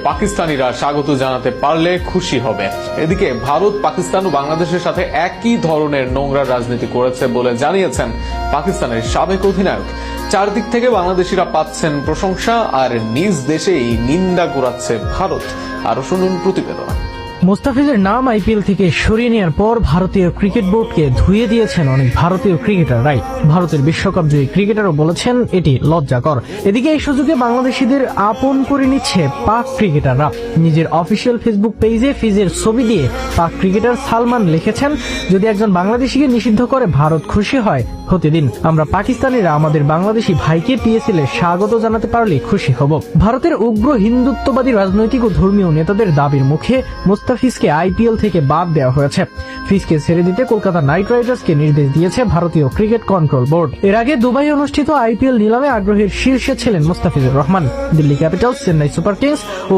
পাকিস্তানিরা স্বাগত জানাতে পারলে খুশি হবে। এদিকে ভারত পাকিস্তান ও বাংলাদেশের সাথে একই ধরনের নোংরা রাজনীতি করেছে বলে জানিয়েছেন পাকিস্তানের সাবেক অধিনায়ক। চারদিক থেকে বাংলাদেশিরা পাচ্ছেন প্রশংসা, আর নিজ দেশেই নিন্দা কুড়াচ্ছে ভারত। আরো শুনুন প্রতিবেদন। মুস্তাফিজের নাম আইপিএল থেকে সরিয়ে নেওয়ার পর ভারতীয় ক্রিকেট বোর্ডকে ধুয়ে দিয়েছেন অনেক ভারতীয় ক্রিকেটাররাই। ভারতের বিশ্বকাপ জয়ী ক্রিকেটারও বলেছেন এটি লজ্জাকর। এদিকে এই সুযোগে বাংলাদেশিদের আপন করে নিচ্ছে পাক ক্রিকেটাররা। নিজের অফিসিয়াল ফেসবুক পেজে ফিজের ছবি দিয়ে পাক ক্রিকেটার সালমান লিখেছেন, যদি একজন বাংলাদেশিকে নিষিদ্ধ করে ভারত খুশি হয় হতে দিন। আমরা পাকিস্তানিরা আমাদের বাংলাদেশি ভাইকে পিএসএল এ স্বাগত জানাতে পারলে খুশি হব। ভারতের উগ্র হিন্দুত্ববাদী রাজনৈতিক ও ধর্মীয় নেতাদের দাবির মুখে মুস্তাফিজকে আইপিএল থেকে বাদ দেওয়া হয়েছে। ফিজকে ছেড়ে দিতে কলকাতা নাইট রাইডার্সকে নির্দেশ দিয়েছে ভারতীয় ক্রিকেট কন্ট্রোল বোর্ড। এর আগে দুবাই অনুষ্ঠিত আইপিএল নিলামে আগ্রহের শীর্ষে ছিলেন Mustafizur Rahman. Delhi Capitals, Chennai Super Kings ও